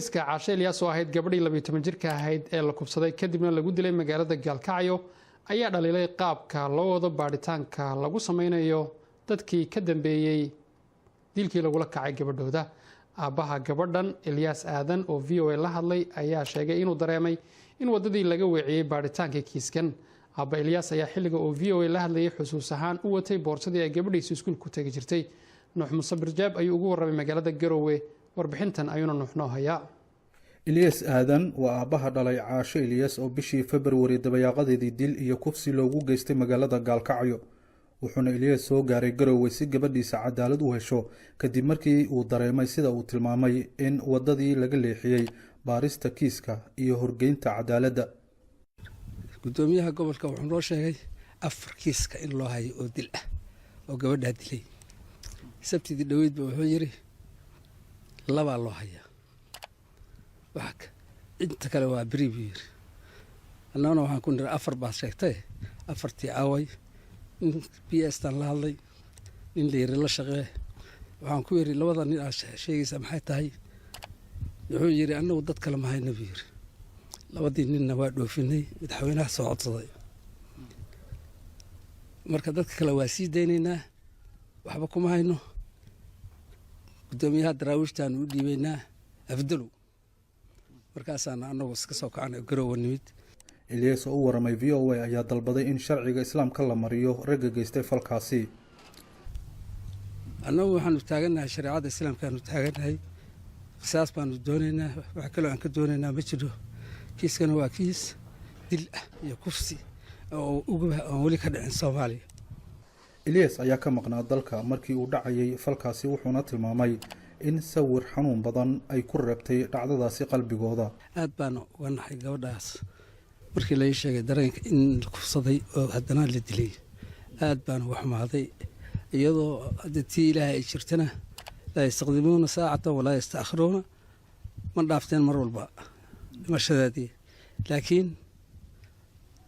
qoyska Caashe Ilyas oo ahayd gabadhii 12 jirka ahayd ee la kubsaday kadibna lagu dilay magaalada Gaalkacyo ayaa dhaliilay qaabka loo wado baaritaanka lagu sameynayo dadkii ka dambeeyay dilkii lagu la kacay gabadhooda. Aabaha gabadhan Ilyas Aadan oo VOA la hadlay ayaa sheegay inuu dareemay in wadadii laga weeciyay baaritaanka kiiskan. Aaba Ilyas ayaa xilliga oo VOA la hadlayay xusuus ahaan u watay boorsadii ay gabadhiisa iskuulka ku tagi jirtay. Nuux Muuse Birjaab ayuu ugu warramay magaalada Garowe. warbixintan ayuuna nuuxnoo hayaa. Ilyas Aadan waa aabaha dhalay Caashe Ilyas oo bishii February dabayaaqadeedii dil iyo kufsi loogu geystay magaalada Gaalkacyo. wuxuuna Ilyas soo gaaray Garowe si gabadhiisa cadaalad u hesho kadib markii uu dareemay sida uu tilmaamay in wadadii laga leexiyay baarista kiiska iyo horgeynta cadaaladda. gudoomiyaha gobolka wuxuu noo sheegay 4 kiiska in loo hayo oo dil ah oo gabadha dilay. sabtidii dhaweydba wuxuu yiri laba loo haya waxa inta kale waa bribiir annana waxaan ku niray 4 baa sheegtay 4tii away PS tan la hadlay in leeyahay la shaqee waxaan ku yiri labada nin aan sheegaysa maxay tahay wuxuu yiri annagu dad kale ma hayna biir labadii ninna waa dhoofinay madaxweynaha soo codsaday marka dadka kale waa sii daynaynaa waxba kuma hayno gudoomiyaha daraawiishtaan u dhiibaynaa afdalo markaasaan annagu iska soo kacnay Garowe nimid. Ilyas oo u warramay VOA ayaa dalbaday in sharciga islaamka la mariyo ragga geystay falkaasi. annagu waxaanu taaganahay shariicada islaamkaanu taaganahay qisaas baanu doonaynaa wax kale aan ka doonaynaa ma jiro. kiiskana waa kiis dil ah iyo kufsi oo ugu wali ka dhacay Soomaaliya. Ilyas ayaa ka maqnaa dalka markii uu dhacayay falkaasi wuxuuna tilmaamay in sawir xanuun badan ay ku reebtay dhacdadaasi qalbigooda. aad baan uga naxay gabadhaas markii la sheegay dareenka in la kufsaday oo haddana la dilay. aad baan uga xumaaday iyadoo dadkii Ilaahay ay jirtana la istaqdimuuna saacatan wala yastaakhiruuna ma dhaafteen mar walba dhimashadaadii laakiin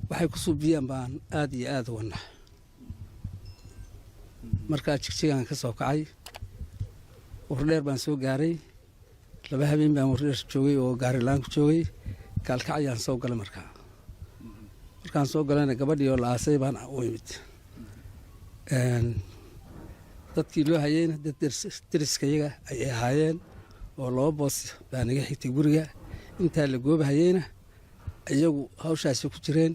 waxay ku suubiyaan baan aad iyo aad uga naxay. markaa jigjigaan ka soo kacay wardheer baan soo gaaray 2 habeen baan wardheer joogay oo gaari laan ku joogay Gaalkacyaan soo galay markaan soo galayna gabadhii oo la aasay baan u imid dadkii loo hayayna dad deriskayaga ay ahaayeen oo 2 boos baan iga xigtay guriga intaa la goobahayayna iyagu hawshaasi ku jireen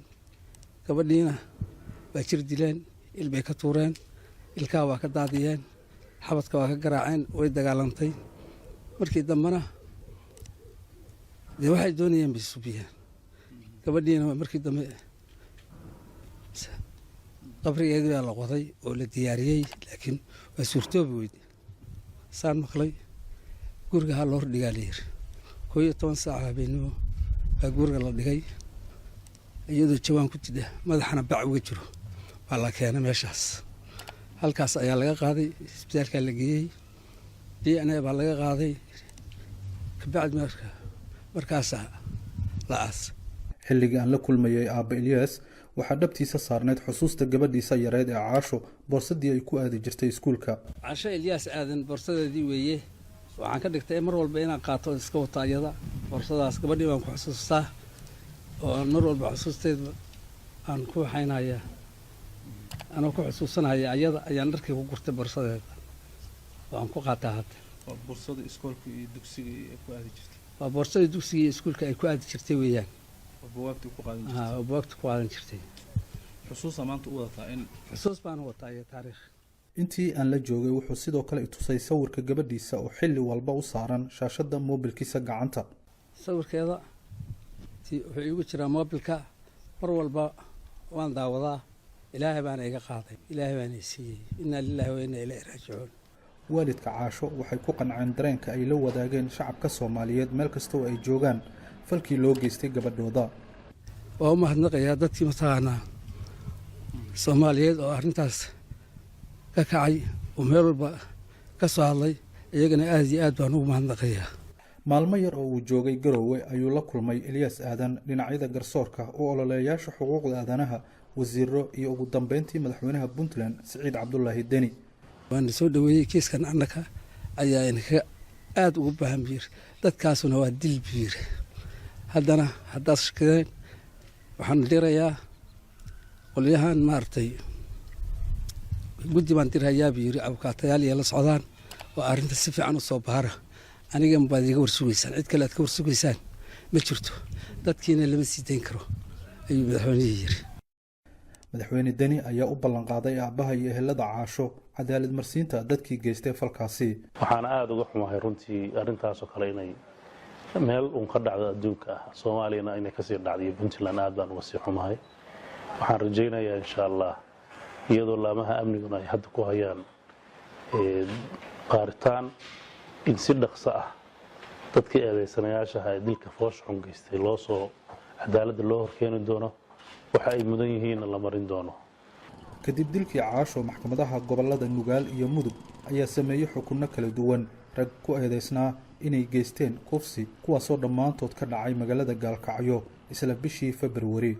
gabadhiina waa jir dileen ilbay ka tuureen ilkaa waa ka daadiyeen xabadka waa ka garaaceen way dagaalantay markii dambana dee waxay doonayeen bay subiyeen gabadhiina markii dambe qabrigeedii baa la qoday oo la diyaariyey laakiin waa suurtoobi weyday saan maqlay guriga ha loo dhigaa la yiri 11 saac habeenimo baa guriga la dhigay iyadoo jawaan ku jida madaxana bac uga jiro baa la keenay meeshaas. halkaas ayaa laga qaaday isbitaalka la geeyay DNA baa laga qaaday kabacdi markaas la aas. xilliga aan la kulmayay aaba Ilyas waxa dhabtiisa saarneed xusuusta gabadhiisa yareed ee Caasho boorsadii ay ku aadi jirtay iskuulka. Caashe Ilyas Aadan boorsadeedii weeye waxaan ka dhigtay mar walba inaan qaato iska wata ayada boorsadaas gabadhii baan ku xusuustaa oo mar walba xusuusteeda aan ku haynayaa أنا كنت حسوسنا هي عيادة أيام نركب وقرت برصة وأنا كنت قاطعت. برصة إسكول في دوكسي كوادي شفتي. برصة دوكسي إسكول كوادي شفتي وياه. وبوقت كوادي شفتي. وبوقت كوادي شفتي. حسوس ما أنت أوضح إن. حسوس بان وضع تاريخ. intii aan la joogay wuxuu sidoo kale itusay sawirka gabadhiisa oo xilli walba u saaran shaashada moobilkiisa gacanta. sawirkeeda wuxuu igu jiraa moobilka mar walba waan daawadaa. ilaahay baan iga qaaday ilaahay baan siiyay inna lillahi wa inna ilayhi raaji'uun. waalidka Caasho waxay ku qanceen dareenka ay la wadaageen shacabka Soomaaliyeed meel kasta oo ay joogaan falkii loo geystay gabadhooda. waa mahadnaqayaa dadkii mataqaanaa Soomaaliyeed oo arrintaas ka kacay oo meel walba ka soo hadlay iyagana aad iyo aad baan ugu mahadnaqayaa. maalmo yar oo uu joogay Garowe ayuu la kulmay Ilyas Aadan dhinacyada garsoorka oo ololeeyaasha xuquuqda aadanaha wasiiro iyo ugu dambeyntii madaxweynaha Puntland Siciid Cabdullaahi Deni. waan soo dhaweeyay kiiskan annaka ayaa aad ugu baahan buu yiri dadkaasuna waa dil buu yiri haddana haddaad shakadeen waxaan dirayaa qolyahan maartay guddi baan dirayaa buu yiri abukaatayaal iyo la socdaan oo arrinta si fiican u soo baara aniga baad iga warsugaysaan cid kale aad ka warsugaysaan ma jirto dadkiina lama sii dayn karo ayuu madaxweynuhu yiri madaxweyne deni ayaa u ballan qaaday aabaha iyo ehelada caasho cadaalad marsiinta dadkii geystay falkaasi waxaana aad uga xumahay runtii arrintaas oo kale inay meel uun ka dhacdo adduunka ah soomaaliyana inay kasii dhacday puntland aad baan uga sii xumahay waxaan rajaynayaa insha allah iyadoo laamaha amniguna ay hadda ku hayaan baaritaan in si dhaqso ah dadkii eedaysanayaashaha ee dilka foosha xun geystay loo soo cadaaladda loo horkeeni doono waxa ay mudan yihiin la marin doono kadib dilkii caasho maxkamadaha gobolada Nugaal iyo Mudug ayaa sameeyay xukunno kala duwan rag ku eedeysnaa inay geysteen kufsi kuwaasoo dhammaantood ka dhacay magaalada Gaalkacyo isla bishii February